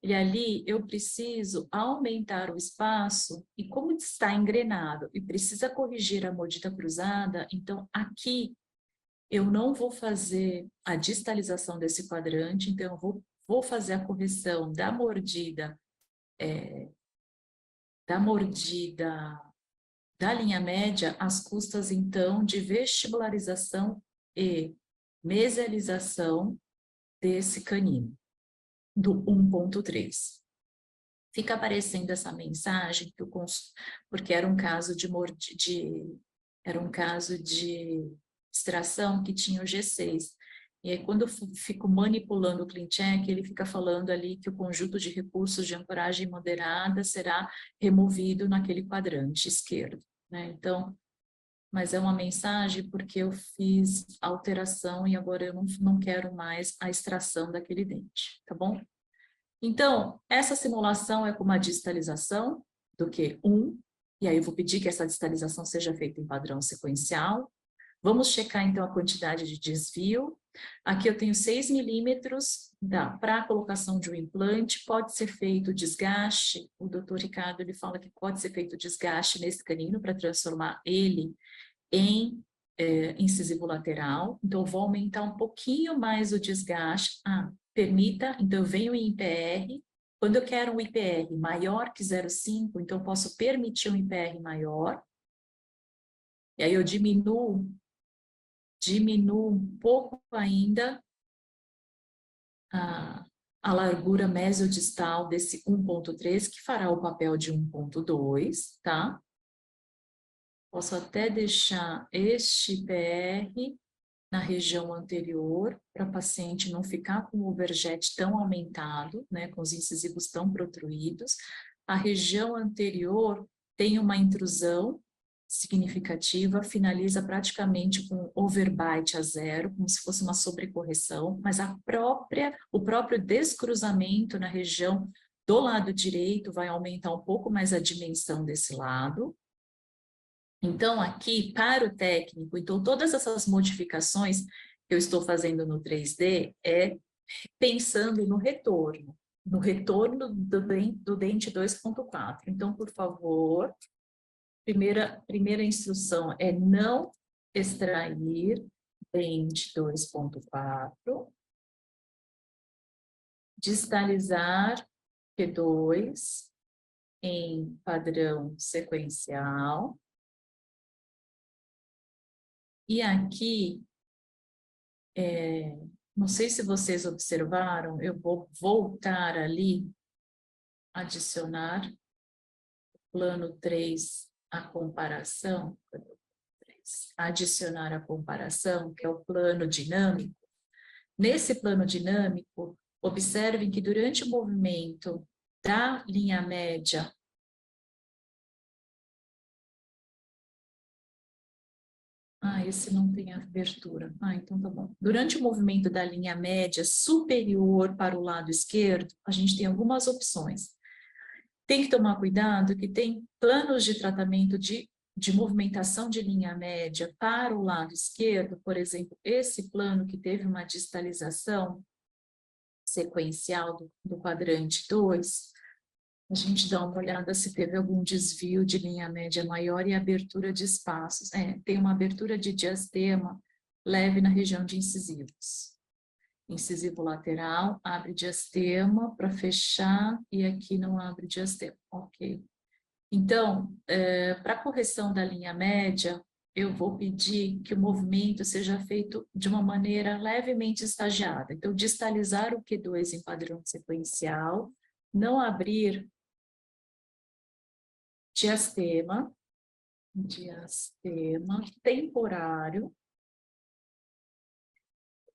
E ali eu preciso aumentar o espaço, e como está engrenado e precisa corrigir a mordida cruzada, então aqui eu não vou fazer a distalização desse quadrante, então eu vou fazer a correção da mordida da linha média às custas, então, de vestibularização e mesialização desse canino, do 1,3. Fica aparecendo essa mensagem, porque era um caso era um caso de extração que tinha o G6. E aí, quando eu fico manipulando o CleanCheck, ele fica falando ali que o conjunto de recursos de ancoragem moderada será removido naquele quadrante esquerdo, né? Então, mas é uma mensagem porque eu fiz alteração e agora eu não quero mais a extração daquele dente, tá bom? Então, essa simulação é com uma distalização do Q1, e aí eu vou pedir que essa distalização seja feita em padrão sequencial. Vamos checar, então, a quantidade de desvio. Aqui eu tenho 6 milímetros para a colocação de um implante. Pode ser feito desgaste. O doutor Ricardo ele fala que pode ser feito desgaste nesse canino para transformar ele em incisivo lateral. Então, eu vou aumentar um pouquinho mais o desgaste. Permita, então eu venho em IPR. Quando eu quero um IPR maior que 0,5, então eu posso permitir um IPR maior. E aí eu diminuo um pouco ainda a largura mesodistal desse 1,3, que fará o papel de 1,2, tá? Posso até deixar este IPR na região anterior, para a paciente não ficar com o overjet tão aumentado, né, com os incisivos tão protruídos. A região anterior tem uma intrusão significativa, finaliza praticamente com overbite a zero, como se fosse uma sobrecorreção, mas o próprio descruzamento na região do lado direito vai aumentar um pouco mais a dimensão desse lado. Então, aqui, para o técnico, então todas essas modificações que eu estou fazendo no 3D é pensando no retorno do dente 2,4. Então, por favor, primeira instrução é não extrair dente 2,4, distalizar P2 em padrão sequencial. E aqui, não sei se vocês observaram, eu vou voltar ali, adicionar plano 3, a comparação, adicionar a comparação, que é o plano dinâmico. Nesse plano dinâmico, observem que durante o movimento da linha média esse não tem abertura. Então tá bom. Durante o movimento da linha média superior para o lado esquerdo, a gente tem algumas opções. Tem que tomar cuidado que tem planos de tratamento de de movimentação de linha média para o lado esquerdo, por exemplo, esse plano que teve uma distalização sequencial do quadrante 2, a gente dá uma olhada se teve algum desvio de linha média maior e abertura de espaços. Tem uma abertura de diastema leve na região de incisivos. Incisivo lateral, abre diastema para fechar e aqui não abre diastema. Ok. Então, para a correção da linha média, eu vou pedir que o movimento seja feito de uma maneira levemente estagiada. Então, distalizar o Q2 em padrão sequencial, não abrir diastema temporário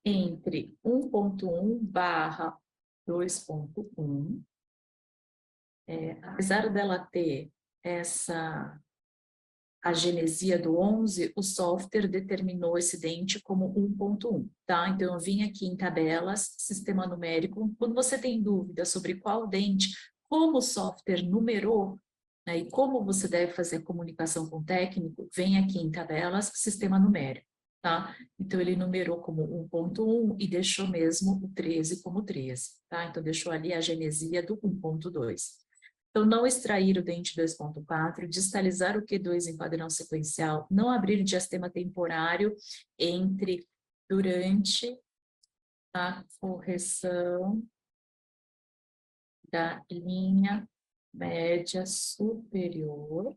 entre 1.1 barra 2.1. Apesar dela ter a genesia do 11, o software determinou esse dente como 1.1, tá? Então, eu vim aqui em tabelas, sistema numérico. Quando você tem dúvida sobre qual dente, como o software numerou, né, e como você deve fazer a comunicação com o técnico, vem aqui em tabelas, sistema numérico, tá? Então, ele numerou como 1.1 e deixou mesmo o 13 como 13, tá? Então, deixou ali a genesia do 1.2. Então, não extrair o dente 2.4, distalizar o Q2 em padrão sequencial, não abrir diastema temporário durante a correção da linha média superior.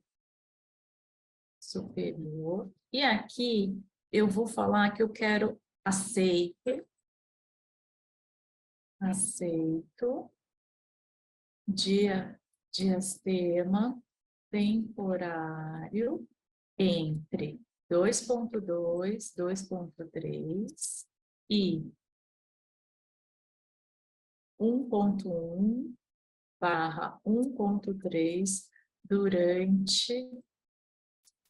E aqui eu vou falar que eu quero aceito diastema temporário entre 2.2, 2.3 e 1.1 barra 1.3 durante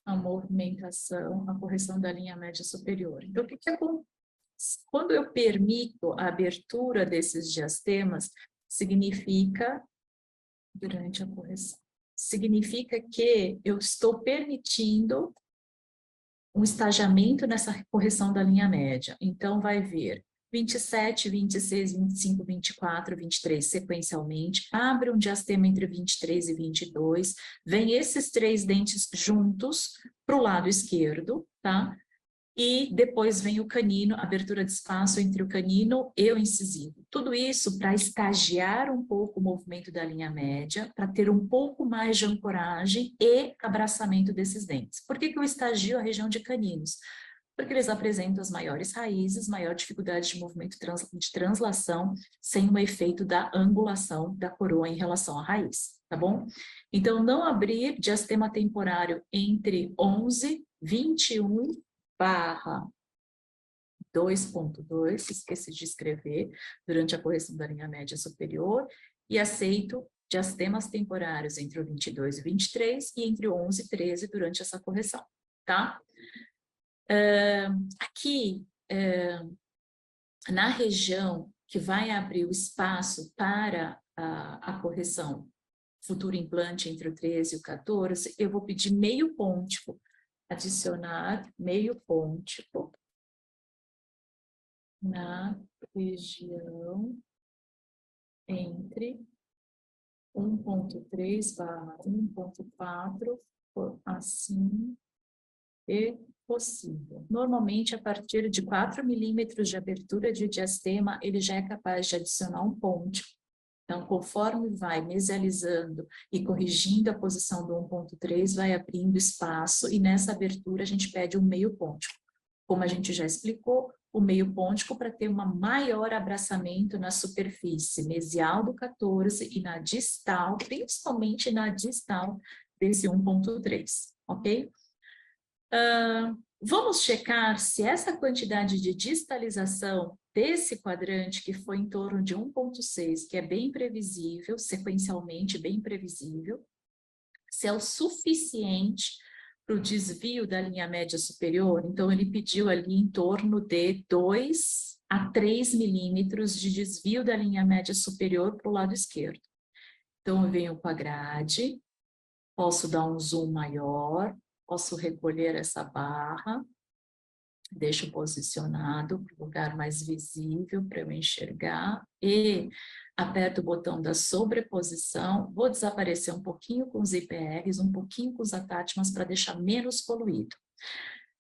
a movimentação, a correção da linha média superior. Então, o que acontece? Quando eu permito a abertura desses diastemas, significa, durante a correção, significa que eu estou permitindo um estagiamento nessa correção da linha média. Então, vai ver 27, 26, 25, 24, 23 sequencialmente, abre um diastema entre 23 e 22, vem esses três dentes juntos para o lado esquerdo, tá? E depois vem o canino, abertura de espaço entre o canino e o incisivo. Tudo isso para estagiar um pouco o movimento da linha média, para ter um pouco mais de ancoragem e abraçamento desses dentes. Por que eu estagio a região de caninos? Porque eles apresentam as maiores raízes, maior dificuldade de movimento de translação, sem o efeito da angulação da coroa em relação à raiz, tá bom? Então, não abrir diastema temporário entre 11, 21 barra 2.2, esqueci de escrever, durante a correção da linha média superior, e aceito diastemas temporários entre o 22 e 23 e entre o 11 e 13 durante essa correção, tá? Aqui, na região que vai abrir o espaço para a correção futuro implante entre o 13 e o 14, eu vou pedir meio pontico, adicionar meio pontico na região entre 1.3 barra 1.4, assim e possível. Normalmente, a partir de 4 milímetros de abertura de diastema, ele já é capaz de adicionar um ponto. Então, conforme vai mesializando e corrigindo a posição do 1.3, vai abrindo espaço e nessa abertura a gente pede um meio ponto. Como a gente já explicou, o meio pontico para ter um maior abraçamento na superfície mesial do 14 e na distal, principalmente na distal desse 1.3, ok? Vamos checar se essa quantidade de distalização desse quadrante, que foi em torno de 1.6, que é bem previsível, sequencialmente bem previsível, se é o suficiente para o desvio da linha média superior. Então, ele pediu ali em torno de 2 a 3 milímetros de desvio da linha média superior para o lado esquerdo. Então, eu venho com a grade, posso dar um zoom maior, Posso recolher essa barra, deixo posicionado para o lugar mais visível para eu enxergar e aperto o botão da sobreposição, vou desaparecer um pouquinho com os IPRs, um pouquinho com os attachments para deixar menos poluído.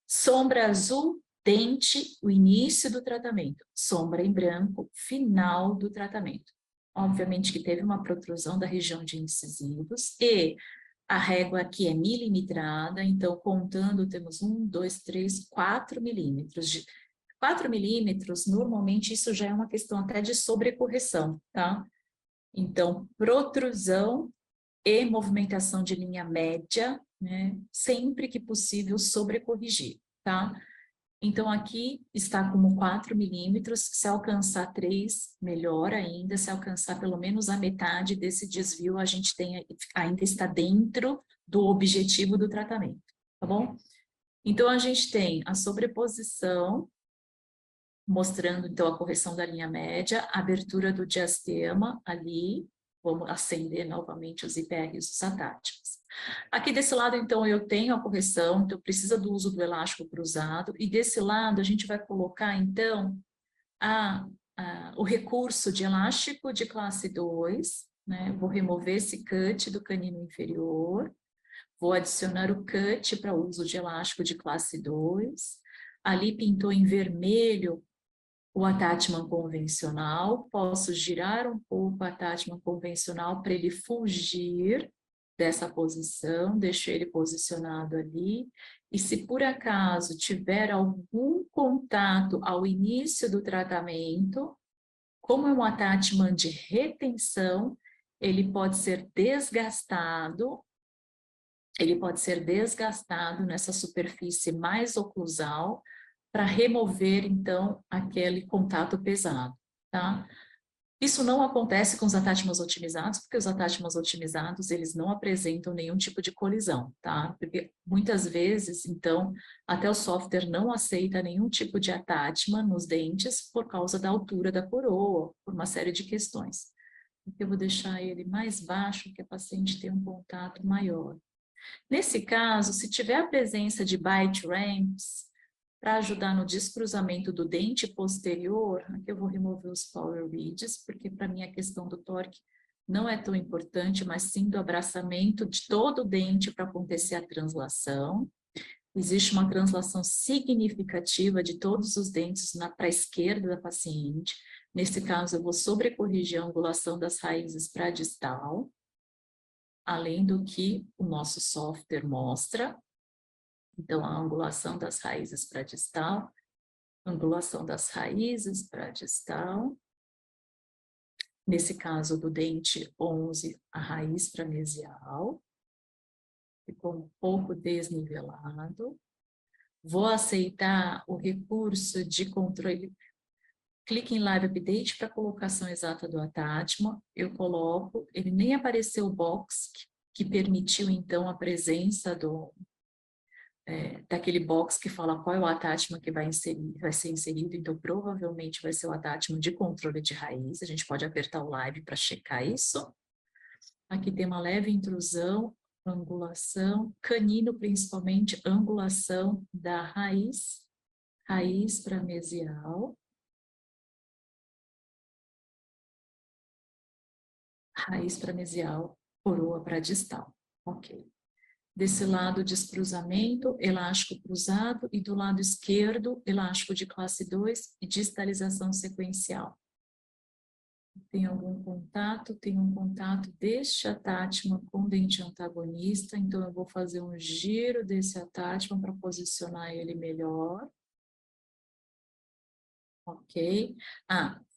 Sombra azul, dente, o início do tratamento. Sombra em branco, final do tratamento. Obviamente que teve uma protrusão da região de incisivos e a régua aqui é milimetrada, então contando temos 1, 2, 3, 4 milímetros. 4 milímetros, normalmente isso já é uma questão até de sobrecorreção, tá? Então, protrusão e movimentação de linha média, né? Sempre que possível sobrecorrigir, tá? Então, aqui está como 4 milímetros, se alcançar 3, melhor ainda, se alcançar pelo menos a metade desse desvio, a gente ainda está dentro do objetivo do tratamento, tá bom? Então, a gente tem a sobreposição, mostrando, então, a correção da linha média, a abertura do diastema ali, vamos acender novamente os IPRs e os attachments. Aqui desse lado, então, eu tenho a correção, então precisa do uso do elástico cruzado, e desse lado a gente vai colocar, então, o recurso de elástico de classe 2, né? Vou remover esse cut do canino inferior, vou adicionar o cut para uso de elástico de classe 2, ali pintou em vermelho o attachment convencional, posso girar um pouco o attachment convencional para ele fugir dessa posição, deixo ele posicionado ali, e se por acaso tiver algum contato ao início do tratamento, como é um attachment de retenção, ele pode ser desgastado nessa superfície mais oclusal, para remover, então, aquele contato pesado, tá? Isso não acontece com os attachments otimizados, porque os attachments otimizados, eles não apresentam nenhum tipo de colisão, tá? Porque muitas vezes, então, até o software não aceita nenhum tipo de attachment nos dentes por causa da altura da coroa, por uma série de questões. Eu vou deixar ele mais baixo, que a paciente tenha um contato maior. Nesse caso, se tiver a presença de bite ramps, para ajudar no descruzamento do dente posterior, aqui eu vou remover os power ridges, porque para mim a questão do torque não é tão importante, mas sim do abraçamento de todo o dente para acontecer a translação. Existe uma translação significativa de todos os dentes para a esquerda da paciente. Nesse caso, eu vou sobrecorrigir a angulação das raízes para a distal, além do que o nosso software mostra. Então, a angulação das raízes para distal, angulação das raízes para distal. Nesse caso do dente 11, a raiz para mesial. Ficou um pouco desnivelado. Vou aceitar o recurso de controle. Clique em Live Update para colocação exata do attachment. Eu coloco, ele nem apareceu o box que permitiu, então, a presença daquele box que fala qual é o attachment que vai ser inserido, então provavelmente vai ser o attachment de controle de raiz, a gente pode apertar o live para checar isso. Aqui tem uma leve intrusão, angulação, canino principalmente, angulação da raiz para mesial, raiz para mesial, coroa para distal, ok. Desse lado, descruzamento, elástico cruzado, e do lado esquerdo, elástico de classe 2 e distalização sequencial. Tem algum contato? Tem um contato deste attachment com o dente antagonista, então eu vou fazer um giro desse attachment para posicionar ele melhor. Ok?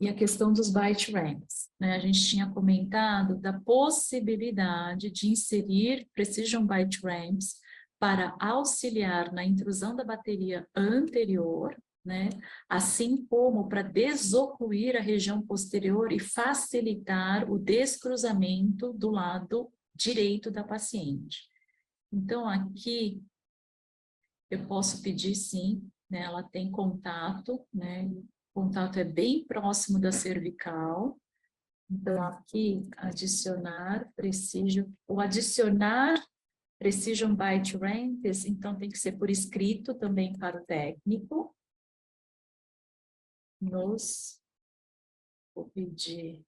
E a questão dos bite ramps, né? A gente tinha comentado da possibilidade de inserir precision bite ramps para auxiliar na intrusão da bateria anterior, né? Assim como para desocluir a região posterior e facilitar o descruzamento do lado direito da paciente. Então, aqui eu posso pedir sim, né? Ela tem contato, né? O contato é bem próximo da cervical. Então, aqui, adicionar, preciso, o adicionar Precision Bite Ramps, então tem que ser por escrito também para o técnico. Vou pedir,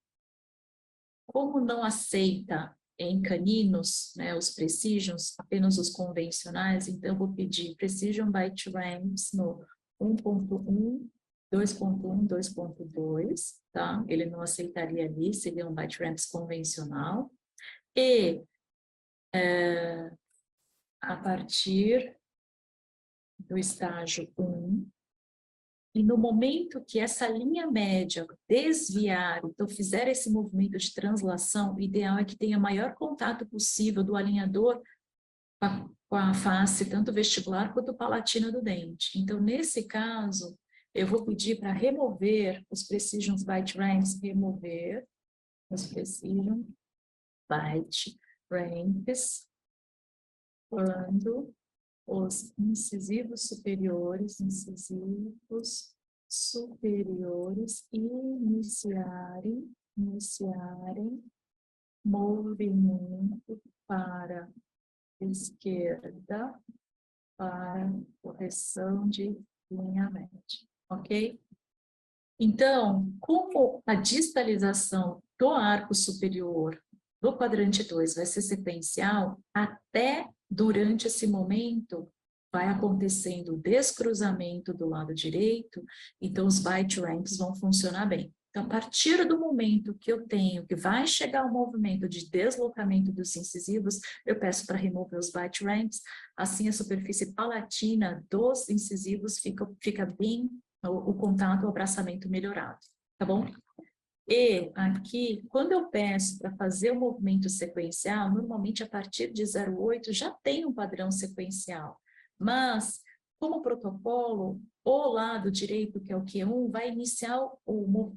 como não aceita em caninos, né, os Precisions, apenas os convencionais, então eu vou pedir Precision Bite Ramps no 1.1, 2.1, 2.2, tá? Ele não aceitaria ali, seria um Bite Ramps convencional. E a partir do estágio 1, e no momento que essa linha média desviar, então fizer esse movimento de translação, o ideal é que tenha o maior contato possível do alinhador com a face, tanto vestibular quanto palatina do dente. Então, nesse caso, eu vou pedir para remover os Precision Bite Ramps, remover os Precision Bite Ramps, quando os incisivos superiores iniciarem movimento para esquerda para correção de linha média, ok? Então, como a distalização do arco superior do quadrante 2 vai ser sequencial, até durante esse momento vai acontecendo o descruzamento do lado direito, então os bite ramps vão funcionar bem. Então, a partir do momento que eu tenho, que vai chegar o movimento de deslocamento dos incisivos, eu peço para remover os bite ramps, assim a superfície palatina dos incisivos fica bem, o contato, o abraçamento melhorado, tá bom? E aqui, quando eu peço para fazer o movimento sequencial, normalmente a partir de 0,8 já tem um padrão sequencial, mas como protocolo, o lado direito, que é o Q1, vai iniciar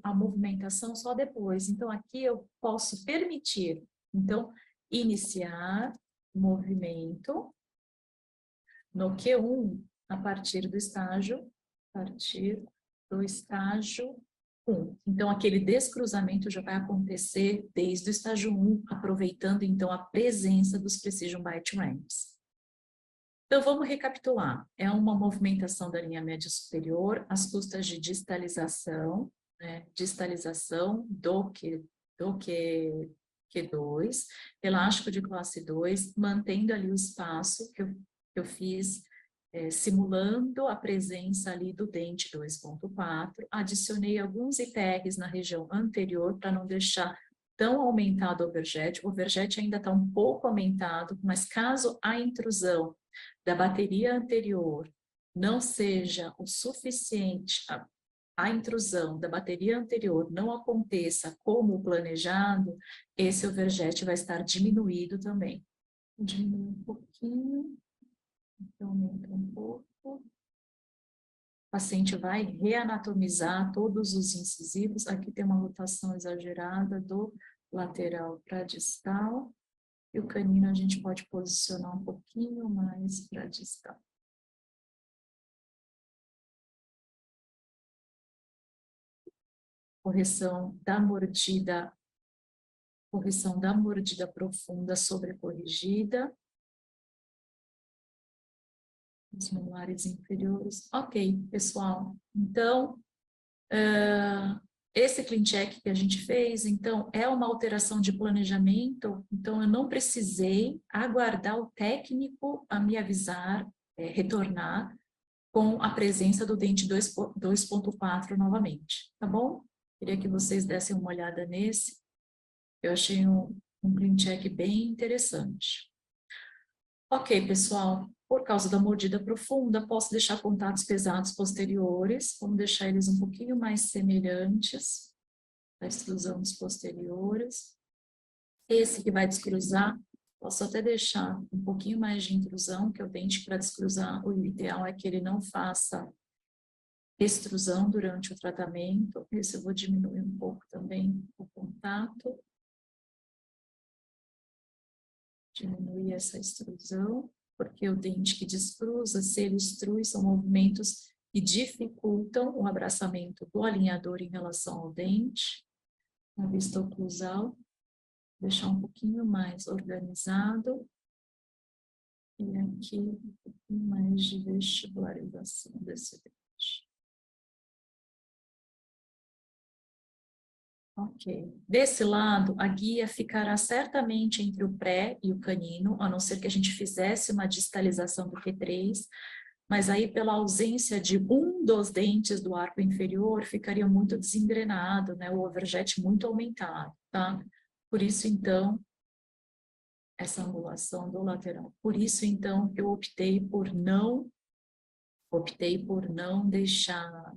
a movimentação só depois. Então, aqui eu posso permitir, então, iniciar movimento no Q1 a partir do estágio 1. Então, aquele descruzamento já vai acontecer desde o estágio 1, aproveitando, então, a presença dos Precision Bite Ramps. Então, vamos recapitular. É uma movimentação da linha média superior às custas de distalização, né? Distalização do Q2, elástico de classe 2, mantendo ali o espaço que eu fiz, simulando a presença ali do dente 2.4, adicionei alguns IPRs na região anterior para não deixar tão aumentado o overjet ainda está um pouco aumentado, mas caso a intrusão da bateria anterior não seja o suficiente, a intrusão da bateria anterior não aconteça como planejado, esse overjet vai estar diminuído também. Diminui um pouquinho. Então, aumenta um pouco. O paciente vai reanatomizar todos os incisivos. Aqui tem uma rotação exagerada do lateral para distal. E o canino a gente pode posicionar um pouquinho mais para distal. Correção da mordida profunda sobrecorrigida. Os molares inferiores. Ok, pessoal. Então, esse clean check que a gente fez, então, é uma alteração de planejamento, então eu não precisei aguardar o técnico a me avisar, retornar com a presença do dente 2.4 novamente, tá bom? Queria que vocês dessem uma olhada nesse. Eu achei um clean check bem interessante. Ok, pessoal, por causa da mordida profunda, posso deixar contatos pesados posteriores, vamos deixar eles um pouquinho mais semelhantes à extrusão dos posteriores. Esse que vai descruzar, posso até deixar um pouquinho mais de intrusão, que é o dente para descruzar, o ideal é que ele não faça extrusão durante o tratamento. Esse eu vou diminuir um pouco também o contato. Diminuir essa extrusão, porque o dente que descruza, se ele extrui, são movimentos que dificultam o abraçamento do alinhador em relação ao dente. Na vista oclusal, deixar um pouquinho mais organizado. E aqui, um pouquinho mais de vestibularização desse dente. Ok. Desse lado, a guia ficará certamente entre o pré e o canino, a não ser que a gente fizesse uma distalização do Q3, mas aí pela ausência de um dos dentes do arco inferior, ficaria muito desengrenado, né? O overjet muito aumentado, tá? Por isso, então, essa angulação do lateral. Por isso, então, eu optei por não deixar,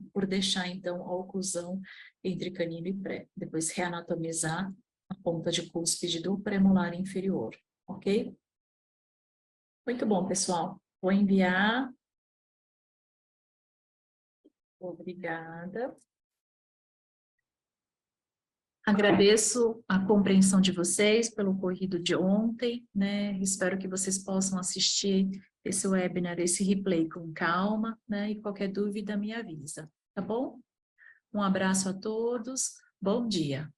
então, a oclusão entre canino e pré. Depois reanatomizar a ponta de cúspide do premolar inferior, ok? Muito bom, pessoal. Vou enviar. Obrigada. Agradeço a compreensão de vocês pelo ocorrido de ontem, né? Espero que vocês possam assistir esse webinar, esse replay com calma, né? E qualquer dúvida me avisa, tá bom? Um abraço a todos, bom dia.